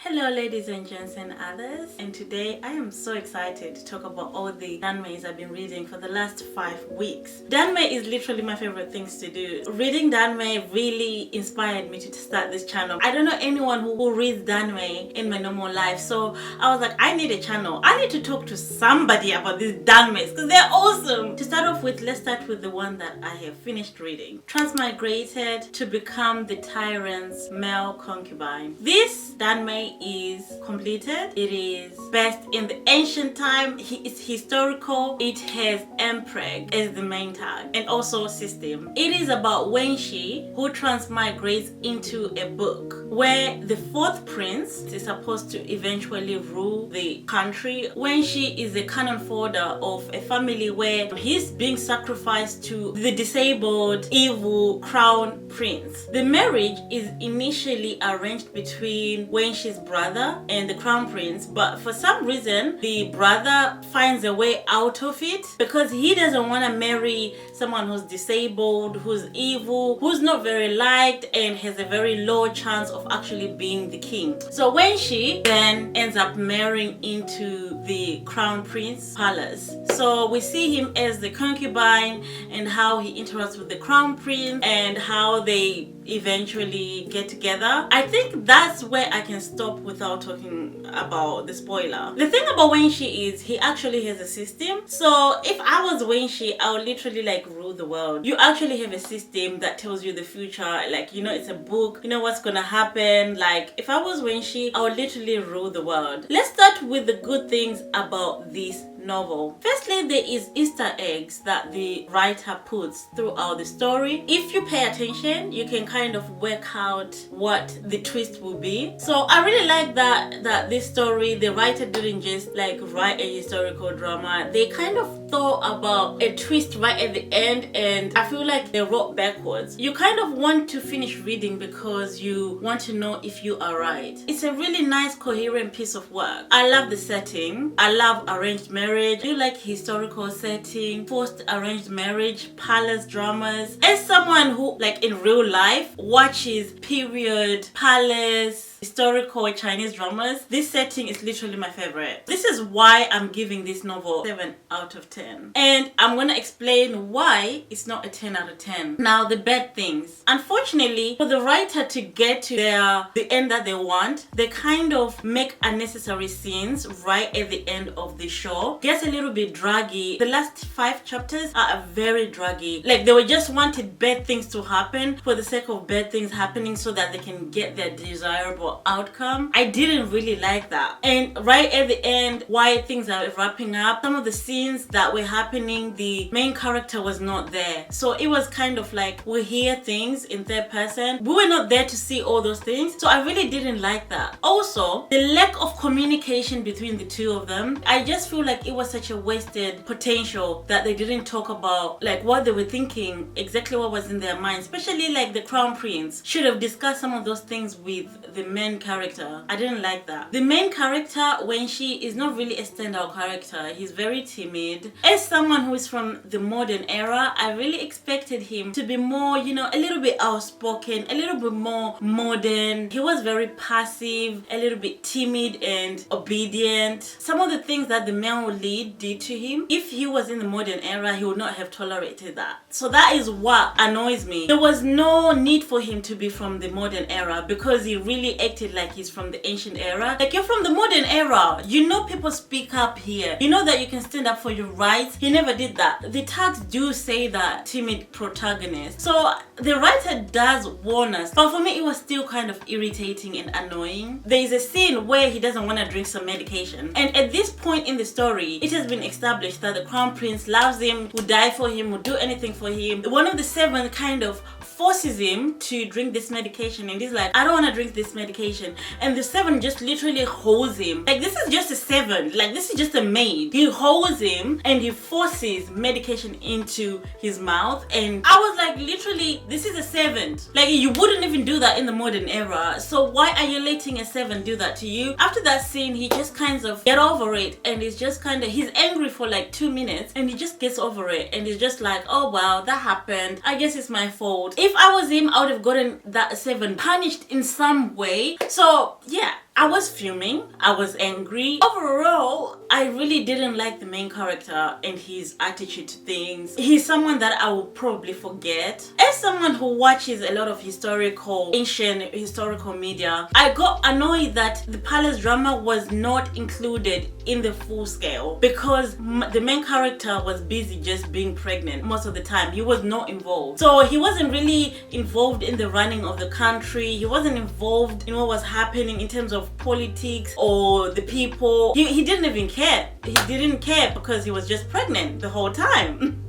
Hello ladies and gents and others, and today I am so excited to talk about all the Danmeis I've been reading for the last 5 weeks. Danmei is literally my favorite things to do. Reading Danmei really inspired me to start this channel. I don't know anyone who reads Danmei in my normal life, so I was like, I need a channel. I need to talk to somebody about these Danmeis because they're awesome. To start off with, let's start with the one that I have finished reading. Transmigrated to become the tyrant's male concubine. This Danmei is completed. It is best in the ancient time. It's historical. It has Empreg as the main tag and also system. It is about Wenxi who transmigrates into a book where the fourth prince is supposed to eventually rule the country. Wenxi is a cannon fodder of a family where he's being sacrificed to the disabled evil crown prince. The marriage is initially arranged between Wenxi's brother and the crown prince, but for some reason the brother finds a way out of it because he doesn't want to marry someone who's disabled, who's evil, who's not very liked, and has a very low chance of actually being the king. So when she then ends up marrying into the crown prince palace, so we see him as the concubine and how he interacts with the crown prince and how they eventually get together. I think that's where I can stop without talking about the spoiler. The thing about Wenxi is he actually has a system. So if I was Wenxi, I would literally rule the world. You actually have a system that tells you the future, it's a book, you know what's gonna happen. If I was Wenxi, I would literally rule the world. Let's start with the good things about this novel. Firstly, there is Easter eggs that the writer puts throughout the story. If you pay attention, you can kind of work out what the twist will be. So I really like that this story, the writer didn't just write a historical drama. They kind of thought about a twist right at the end, and I feel like they wrote backwards. You kind of want to finish reading because you want to know if you are right. It's a really nice coherent piece of work. I love the setting. I love arranged marriage. I do like historical setting, forced arranged marriage, palace dramas. As someone who in real life watches period, palace, historical Chinese dramas, this setting is literally my favorite. This is why I'm giving this novel 7 out of 10. And I'm gonna explain why it's not a 10 out of 10. Now, the bad things. Unfortunately, for the writer to get to the end that they want, they kind of make unnecessary scenes right at the end of the show. Gets a little bit draggy. The last 5 chapters are very draggy. They were just wanted bad things to happen for the sake of bad things happening so that they can get their desirable outcome. I didn't really like that. And right at the end, while things are wrapping up, some of the scenes that were happening, the main character was not there. So it was kind of we hear things in third person. We were not there to see all those things. So I really didn't like that. Also, the lack of communication between the two of them, I just feel like it was such a wasted potential that they didn't talk about what they were thinking, exactly what was in their mind. Especially the crown prince should have discussed some of those things with the main character. I didn't like that. The main character, Wenxi, is not really a standout character. He's very timid. As someone who is from the modern era, I really expected him to be more, a little bit outspoken, a little bit more modern. He was very passive, a little bit timid and obedient. Some of the things that the male lead did to him, if he was in the modern era, he would not have tolerated that. So that is what annoys me. There was no need for him to be from the modern era because he really acted like he's from the ancient era. You're from the modern era. People speak up here. You know that you can stand up for your rights. He never did that. The tags do say that timid protagonist. So the writer does warn us. But for me, it was still kind of irritating and annoying. There is a scene where he doesn't want to drink some medication. And at this point in the story, it has been established that the crown prince loves him, would die for him, would do anything for him. One of the 7 kind of forces him to drink this medication, and he's like, I don't want to drink this medication. And the 7 just literally holds him. This is just a 7. This is just a maid. He holds him and he forces medication into his mouth. And I was literally, this is a 7. You wouldn't even do that in the modern era. So why are you letting a 7 do that to you? After that scene, he just kind of get over it, and he's just he's angry for 2 minutes, and he just gets over it, and he's just oh wow, that happened. I guess it's my fault. If I was him, I would have gotten that 7 punished in some way. So yeah, I was fuming, I was angry. Overall, I really didn't like the main character and his attitude to things. He's someone that I will probably forget. As someone who watches a lot of ancient historical media, I got annoyed that the palace drama was not included in the full scale because the main character was busy just being pregnant most of the time. He was not involved. So he wasn't really involved in the running of the country. He wasn't involved in what was happening in terms of politics or the people. He didn't even care. He didn't care because he was just pregnant the whole time.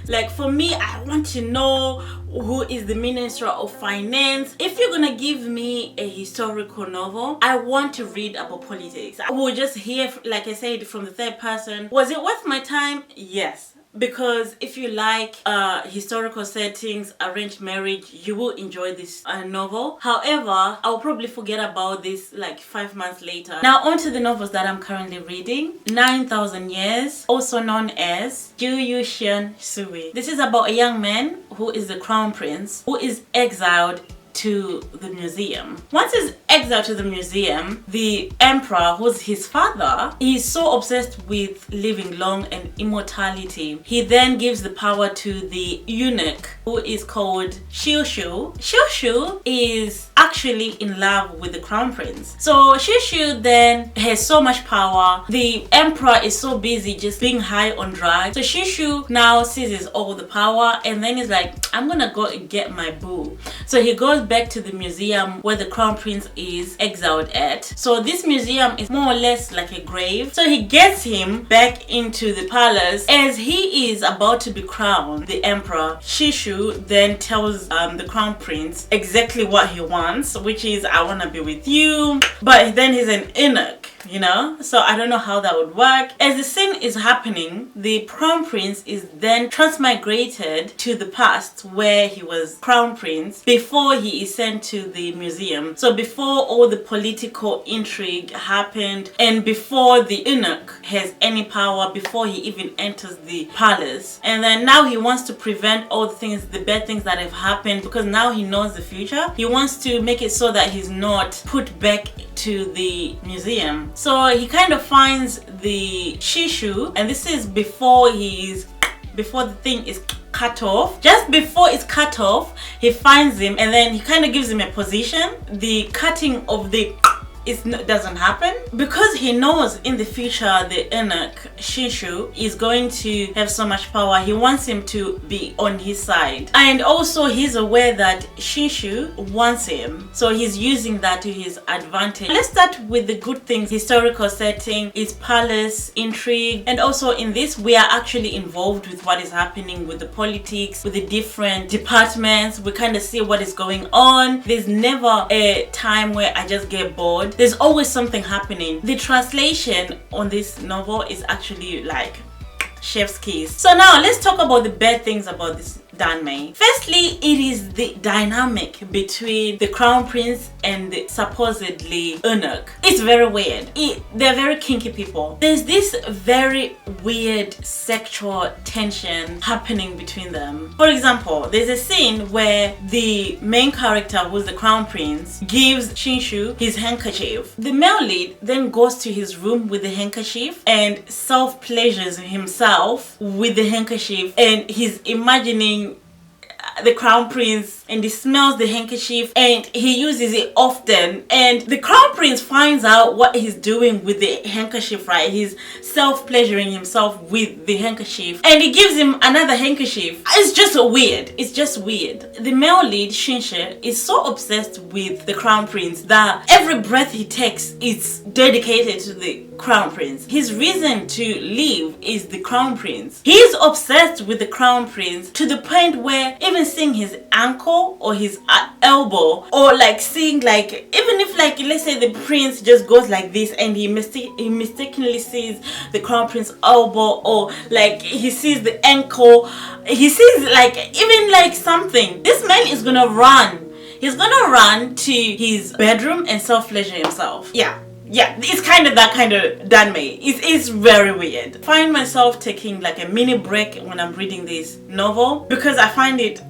Like, for me, I want to know who is the Minister of Finance. If you're gonna give me a historical novel, I want to read about politics. I will just hear, like I said, from the third person. Was it worth my time? Yes. Because if you like historical settings, arranged marriage, you will enjoy this novel. However, I'll probably forget about this like 5 months later. Now on to the novels that I'm currently reading. 9,000 Years, also known as Juyu Xian Sui. This is about a young man who is the crown prince who is exiled to the museum. Once he's exiled to the museum, the emperor, who's his father, is so obsessed with living long and immortality. He then gives the power to the eunuch who is called Xiu. Xiu is actually in love with the crown prince. So Xiu then has so much power. The emperor is so busy just being high on drugs. So Xiu now seizes all the power and then he's like, I'm gonna go and get my boo. So he goes back to the museum where the crown prince is exiled at. So this museum is more or less like a grave. So he gets him back into the palace. As he is about to be crowned the emperor, Shishu then tells the crown prince exactly what he wants, which is, I want to be with you. But then he's an eunuch, you know, so I don't know how that would work. As the scene is happening, the crown prince is then transmigrated to the past where he was crown prince before he is sent to the museum. So before all the political intrigue happened and before the eunuch has any power, before he even enters the palace. And then now he wants to prevent all the things, the bad things that have happened, because now he knows the future. He wants to make it so that he's not put back to the museum. So he kind of finds the Shishu, and this is before the thing is cut off. Just before it's cut off, he finds him and then he kind of gives him a position. The cutting of the doesn't happen because he knows in the future the eunuch Shishu is going to have so much power. He wants him to be on his side, and also he's aware that Shishu wants him, so he's using that to his advantage. Let's start with the good things. Historical setting is palace, intrigue, and also in this we are actually involved with what is happening with the politics, with the different departments. We kind of see what is going on. There's never a time where I just get bored. There's always something happening. The translation on this novel is actually like chef's kiss. So now let's talk about the bad things about this Danmei. Firstly, it is the dynamic between the crown prince and the supposedly eunuch. It's very weird. They're very kinky people. There's this very weird sexual tension happening between them. For example, there's a scene where the main character, who's the crown prince, gives Shinshu his handkerchief. The male lead then goes to his room with the handkerchief and self-pleasures himself with the handkerchief, and he's imagining the crown prince and he smells the handkerchief and he uses it often, and the crown prince finds out what he's doing with the handkerchief, right? He's self-pleasuring himself with the handkerchief and he gives him another handkerchief. It's just weird. It's just weird. The male lead, Shinshe, is so obsessed with the crown prince that every breath he takes is dedicated to the crown prince. His reason to live is the crown prince. He's obsessed with the crown prince to the point where even seeing his ankle or his elbow, or like seeing, like, even if, like, let's say the prince just goes like this and he mistakenly sees the crown prince elbow, or like he sees the ankle, he sees like even like something, this man is gonna run. He's gonna run to his bedroom and self-pleasure himself. Yeah, it's kind of that kind of Danmei. It's very weird. I find myself taking like a mini break when I'm reading this novel because I find it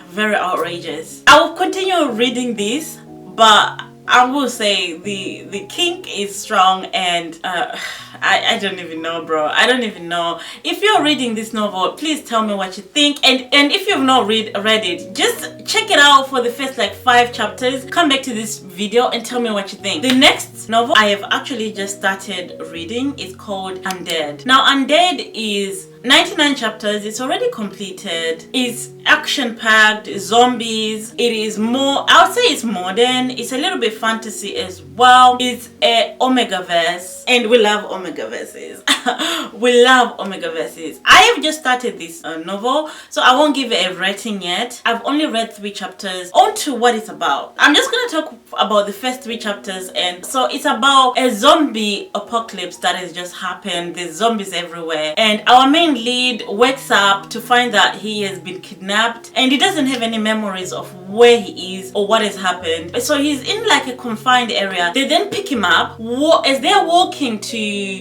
very outrageous. I will continue reading this, but I will say the kink is strong, and I don't even know, bro. I don't even know. If you're reading this novel, please tell me what you think, and if you've not read it, just check it out for the first like 5 chapters. Come back to this video and tell me what you think. The next novel I have actually just started reading is called Undead. Now Undead is 99 chapters. It's already completed. It's action-packed, zombies. It is more, I would say it's modern. It's a little bit fantasy as well. It's a Omega verse, and we love Omega verses. We love Omega verses. I have just started this novel, so I won't give it a rating yet. I've only read 3 chapters. On to what it's about. I'm just gonna talk about the first 3 chapters. And so it's about a zombie apocalypse that has just happened. There's zombies everywhere, and our main lead wakes up to find that he has been kidnapped, and he doesn't have any memories of where he is or what has happened. So he's in like a confined area. They then pick him up. As they're walking to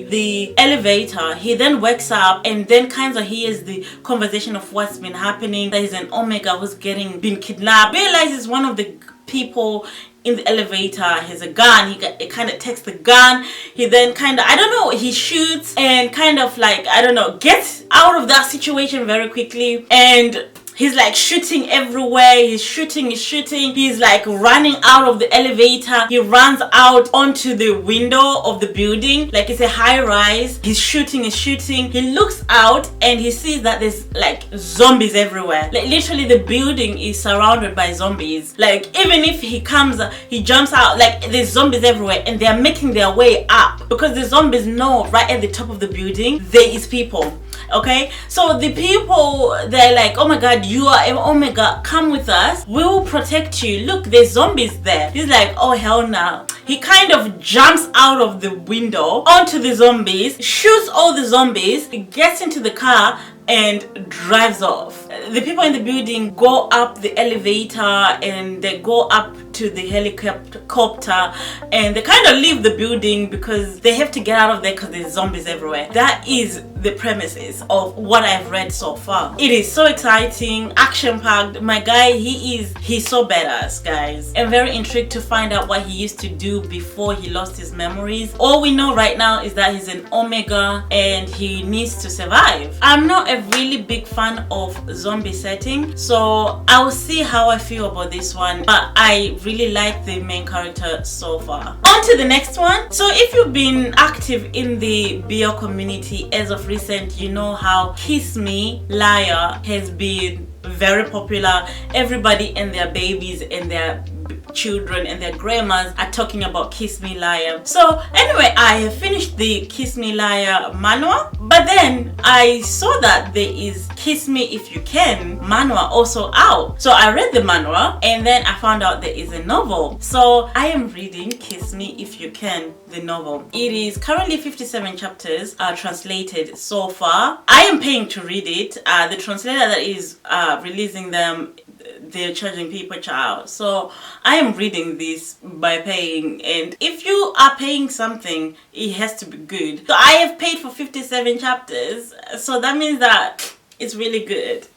the elevator, he then wakes up and then kind of hears the conversation of what's been happening, that he's an Omega who's been kidnapped. Realizes one of the people in the elevator has a gun. He kind of takes the gun. He then kind of, I don't know, he shoots and kind of like, I don't know, gets out of that situation very quickly. And he's like shooting everywhere. He's shooting. He's like running out of the elevator. He runs out onto the window of the building. Like it's a high rise. He's shooting. He looks out and he sees that there's like zombies everywhere. Like literally the building is surrounded by zombies. Like even if he jumps out, like there's zombies everywhere, and they're making their way up because the zombies know right at the top of the building there is people. Okay, so the people, they're like, oh my god, you are an Omega, come with us, we will protect you, look, there's zombies there. He's like, oh hell no. He kind of jumps out of the window onto the zombies, shoots all the zombies, gets into the car and drives off. The people in the building go up the elevator and they go up to the helicopter, and they kind of leave the building because they have to get out of there because there's zombies everywhere. That is the premises of what I've read so far. It is so exciting, action-packed. My guy, he's so badass, guys. I'm very intrigued to find out what he used to do before he lost his memories. All we know right now is that he's an Omega and he needs to survive. I'm not a really big fan of zombie setting, so I'll see how I feel about this one, but I really like the main character so far. On to the next one. So if you've been active in the BL community as of recent, you know how Kiss Me Liar has been very popular. Everybody and their babies and their children and their grandmas are talking about Kiss Me Liar. So anyway, I have finished the Kiss Me Liar manual, but then I saw that there is Kiss Me If You Can manual also out. So I read the manual and then I found out there is a novel. So I am reading Kiss Me If You Can, the novel. It is currently 57 chapters translated so far. I am paying to read it. The translator that is releasing them, they're charging people, child. So I am reading this by paying, and if you are paying something, it has to be good. So I have paid for 57 chapters, so that means that it's really good.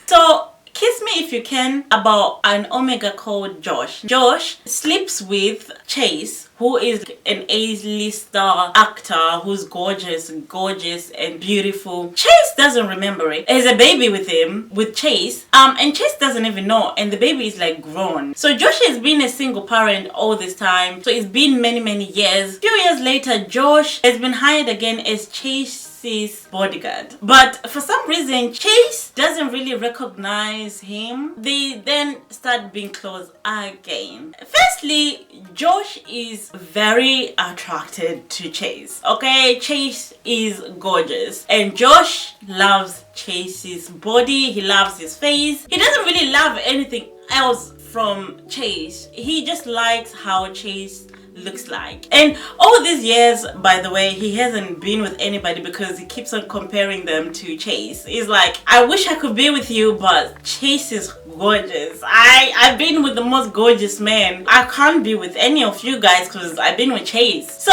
So Kiss Me If You Can, about an Omega called Josh. Josh sleeps with Chase, who is an A-lister actor who's gorgeous and beautiful. Chase doesn't remember it. There's a baby with him, with Chase, and Chase doesn't even know, and the baby is like grown. So Josh has been a single parent all this time, so it's been many years. A few years later, Josh has been hired again as Chase's bodyguard, but for some reason Chase doesn't really recognize him. They then start being close again. Firstly, Josh is very attracted to Chase. Okay, Chase is gorgeous and Josh loves Chase's body. He loves his face. He doesn't really love anything else from Chase. He just likes how Chase looks like. And all these years, by the way, he hasn't been with anybody because he keeps on comparing them to Chase. He's like, I wish I could be with you, but Chase is gorgeous. I've been with the most gorgeous man. I can't be with any of you guys because I've been with Chase. So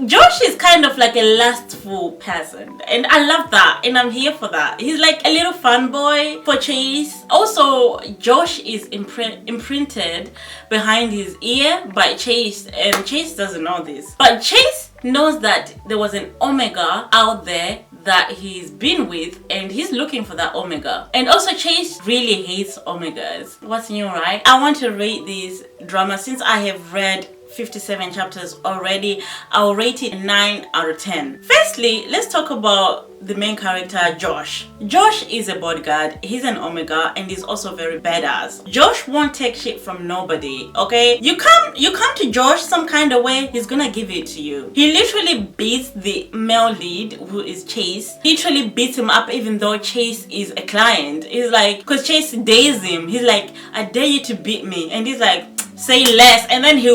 Josh is kind of like a lustful person, and I love that, and I'm here for that. He's like a little fun boy for Chase. Also, Josh is imprinted behind his ear by Chase, and Chase doesn't know this, but Chase knows that there was an Omega out there that he's been with, and he's looking for that Omega. And also Chase really hates Omegas. What's new, right? I want to rate this drama. Since I have read 57 chapters already, I'll rate it 9 out of 10. Firstly, let's talk about the main character, Josh. Josh is a bodyguard, he's an Omega, and he's also very badass. Josh won't take shit from nobody, okay? You come to Josh some kind of way, he's gonna give it to you. He literally beats the male lead, who is Chase. He literally beats him up even though Chase is a client. He's like, because Chase dares him, he's like, I dare you to beat me. And he's like, say less. And then he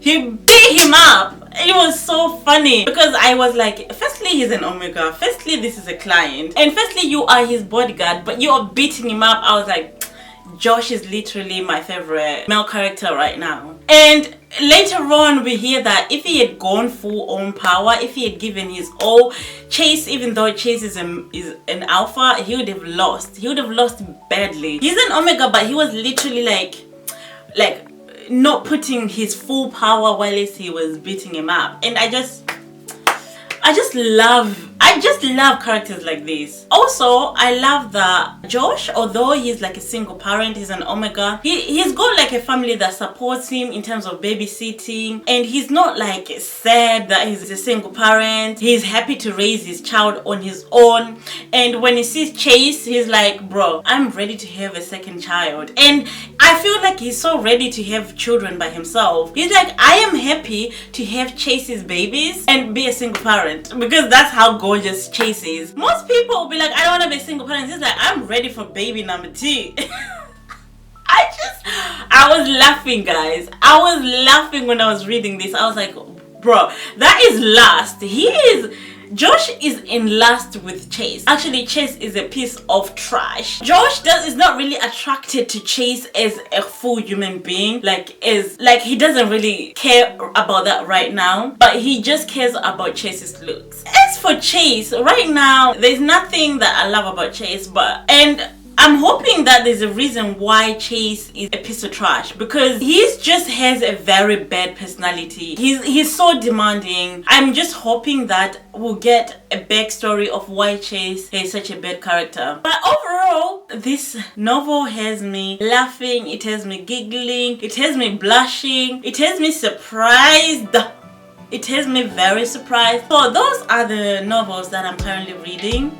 beat him up. It was so funny because I was like, firstly, he's an Omega. Firstly, this is a client. And firstly, you are his bodyguard, but you are beating him up. I was like, Josh is literally my favorite male character right now. And later on, we hear that if he had gone full on power, if he had given his all, Chase, even though Chase is an alpha, he would have lost. He would have lost badly. He's an Omega, but he was literally like not putting his full power while he was beating him up. And I just love characters like this. Also, I love that Josh, although he's like a single parent, he's an Omega, he's got like a family that supports him in terms of babysitting, and he's not like sad that he's a single parent. He's happy to raise his child on his own. And when he sees Chase, he's like, bro, I'm ready to have a second child. And I feel like he's so ready to have children by himself. He's like, I am happy to have Chase's babies and be a single parent, because that's how gorgeous Chase is. Most people will be like, I don't want to be a single parent. He's like, I'm ready for baby number 2. I was laughing, guys. I was laughing when I was reading this. I was like, bro, that is lust. Josh is in lust with Chase. Actually, Chase is a piece of trash. Josh is not really attracted to Chase as a full human being. He doesn't really care about that right now, but he just cares about Chase's looks. As for Chase, right now, there's nothing that I love about Chase, and I'm hoping that there's a reason why Chase is a piece of trash, because he just has a very bad personality. He's so demanding. I'm just hoping that we'll get a backstory of why Chase is such a bad character. But overall, this novel has me laughing, it has me giggling, it has me blushing, it has me surprised. It has me very surprised. So those are the novels that I'm currently reading.